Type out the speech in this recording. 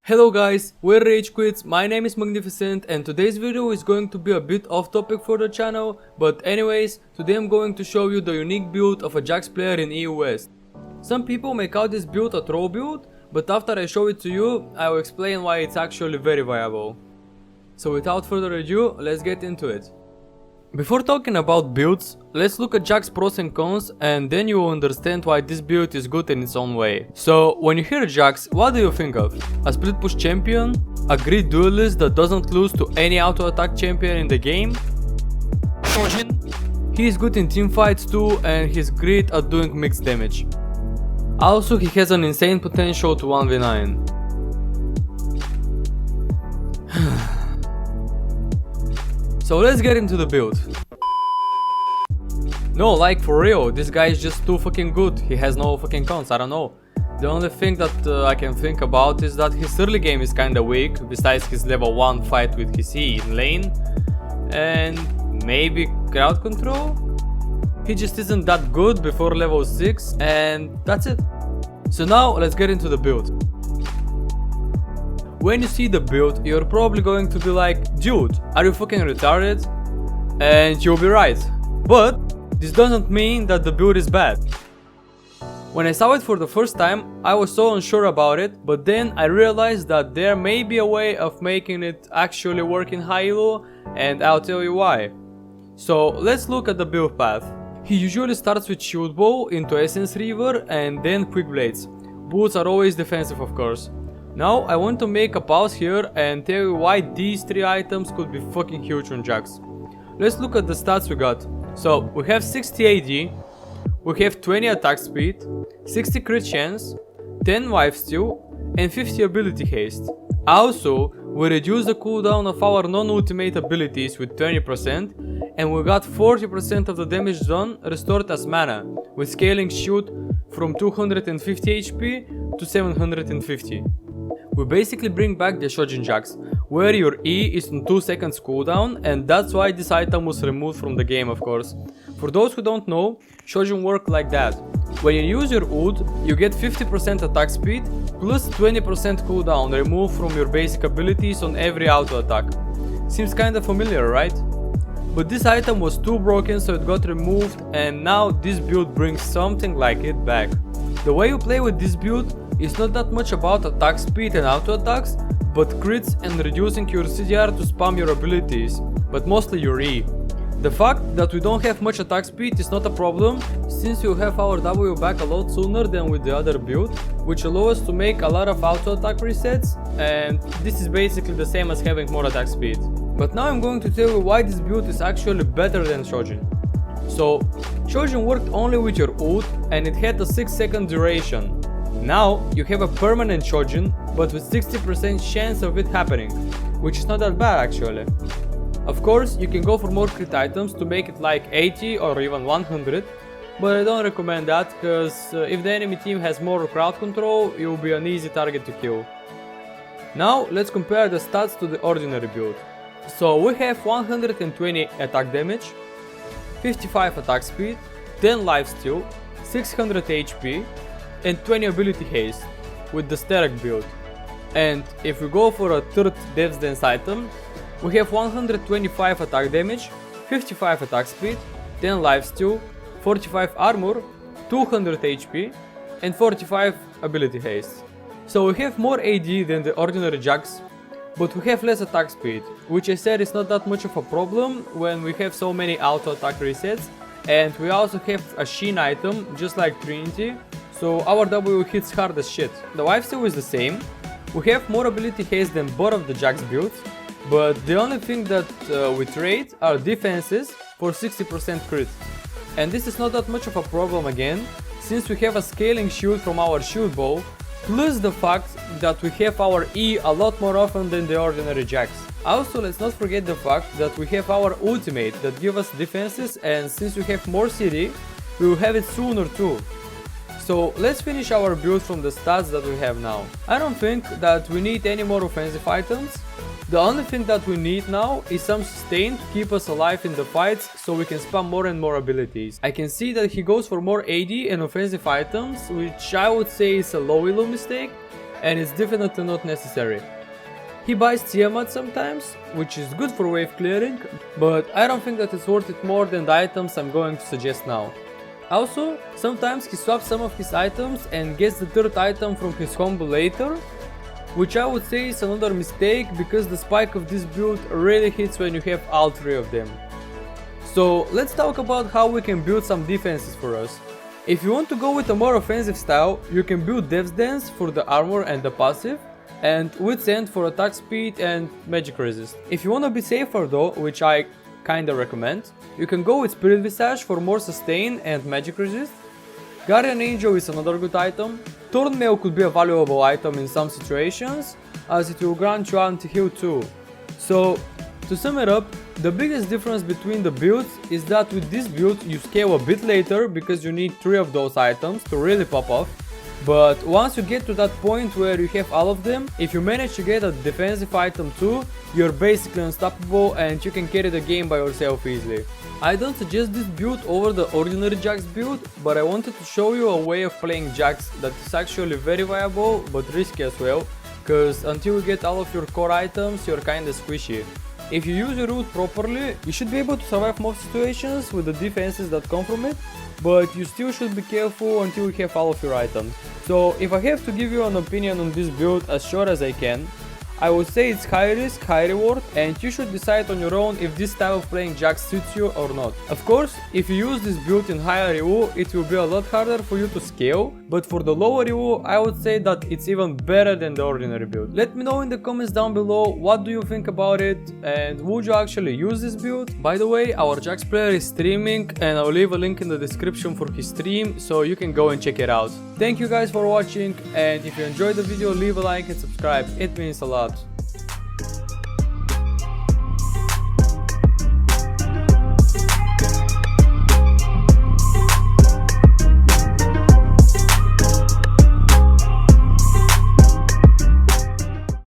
Hello guys, we're RageQuitZ, my name is Magnificent and today's video is going to be a bit off topic for the channel, but anyways, today I'm going to show you the unique build of a Jax player in EU West. Some people make out this build a troll build, but after I show it to you, I will explain why it's actually very viable. So without further ado, let's get into it. Before talking about builds, let's look at Jax pros and cons and then you will understand why this build is good in its own way. So when you hear Jax, what do you think of? A split push champion? A grid duelist that doesn't lose to any auto attack champion in the game? He is good in teamfights too and he's great at doing mixed damage. Also he has an insane potential to 1v9. So let's get into the build. No, like for real, this guy is just too fucking good. He has no fucking cons, I don't know. The only thing that I can think about is that his early game is kinda weak, besides his level 1 fight with his E in lane. And maybe crowd control? He just isn't that good before level 6 and that's it. So now let's get into the build. When you see the build, you're probably going to be like, dude, are you fucking retarded? And you'll be right. But this doesn't mean that the build is bad. When I saw it for the first time, I was so unsure about it, but then I realized that there may be a way of making it actually work in high elo, and I'll tell you why. So let's look at the build path. He usually starts with Shield Bow into Essence Reaver and then Quick Blades. Boots are always defensive, of course. Now I want to make a pause here and tell you why these 3 items could be fucking huge on Jax. Let's look at the stats we got. So we have 60 AD, we have 20 attack speed, 60 crit chance, 10 lifesteal and 50 ability haste. Also, we reduce the cooldown of our non-ultimate abilities with 20% and we got 40% of the damage done restored as mana, with scaling shield from 250 HP to 750. We basically bring back the Shojin Jax, where your E is on 2 seconds cooldown, and that's why this item was removed from the game, of course. For those who don't know, Shojin work like that. When you use your ult, you get 50% attack speed plus 20% cooldown removed from your basic abilities on every auto attack. Seems kinda familiar, right? But this item was too broken, so it got removed, and now this build brings something like it back. The way you play with this build is not that much about attack speed and auto attacks, but crits and reducing your CDR to spam your abilities, but mostly your E. The fact that we don't have much attack speed is not a problem, since we'll have our W back a lot sooner than with the other build, which allows us to make a lot of auto attack resets, and this is basically the same as having more attack speed. But now I'm going to tell you why this build is actually better than Shojin. So, Shojin worked only with your ult and it had a 6-second duration. Now you have a permanent Shojin, but with 60% chance of it happening, which is not that bad actually. Of course, you can go for more crit items to make it like 80 or even 100, but I don't recommend that, because if the enemy team has more crowd control, you'll be an easy target to kill. Now let's compare the stats to the ordinary build. So we have 120 attack damage, 55 attack speed, 10 lifesteal, 600 HP and 20 ability haste with the Sterek build. And if we go for a third Dev's Dance item, we have 125 attack damage, 55 attack speed, 10 lifesteal, 45 armor, 200 HP and 45 ability haste. So we have more AD than the ordinary Jax, but we have less attack speed, which I said is not that much of a problem when we have so many auto attack resets, and we also have a Sheen item just like Trinity, so our W hits hard as shit. The lifesteal is the same, we have more ability haste than both of the Jax builds, but the only thing that we trade are defenses for 60% crit. And this is not that much of a problem again, since we have a scaling shield from our shield bow, plus the fact that we have our E a lot more often than the ordinary Jax. Also, let's not forget the fact that we have our ultimate that give us defenses, and since we have more CD, we will have it sooner too. So let's finish our build from the stats that we have now. I don't think that we need any more offensive items. The only thing that we need now is some sustain to keep us alive in the fights, so we can spam more and more abilities. I can see that he goes for more AD and offensive items, which I would say is a low elo mistake, and it's definitely not necessary. He buys Tiamat sometimes, which is good for wave clearing, but I don't think that it's worth it more than the items I'm going to suggest now. Also, sometimes he swaps some of his items and gets the third item from his combo later, which I would say is another mistake because the spike of this build really hits when you have all three of them. So let's talk about how we can build some defenses for us. If you want to go with a more offensive style, you can build Death's Dance for the armor and the passive, and RageQuitZ for attack speed and magic resist. If you wanna be safer though, which I kinda recommend, you can go with Spirit Visage for more sustain and magic resist. Guardian Angel is another good item. Thornmail could be a valuable item in some situations, as it will grant you anti-heal too. So, to sum it up, the biggest difference between the builds is that with this build you scale a bit later because you need 3 of those items to really pop off. But once you get to that point where you have all of them, if you manage to get a defensive item too, you're basically unstoppable and you can carry the game by yourself easily. I don't suggest this build over the ordinary Jax build, but I wanted to show you a way of playing Jax that is actually very viable but risky as well, cause until you get all of your core items you're kinda squishy. If you use your ult properly, you should be able to survive most situations with the defenses that come from it, but you still should be careful until you have all of your items. So if I have to give you an opinion on this build as short as I can, I would say it's high risk, high reward, and you should decide on your own if this style of playing Jax suits you or not. Of course, if you use this build in higher EO, it will be a lot harder for you to scale, but for the lower EO, I would say that it's even better than the ordinary build. Let me know in the comments down below what do you think about it, and would you actually use this build? By the way, our Jax player is streaming, and I'll leave a link in the description for his stream, so you can go and check it out. Thank you guys for watching, and if you enjoyed the video, leave a like and subscribe, it means a lot.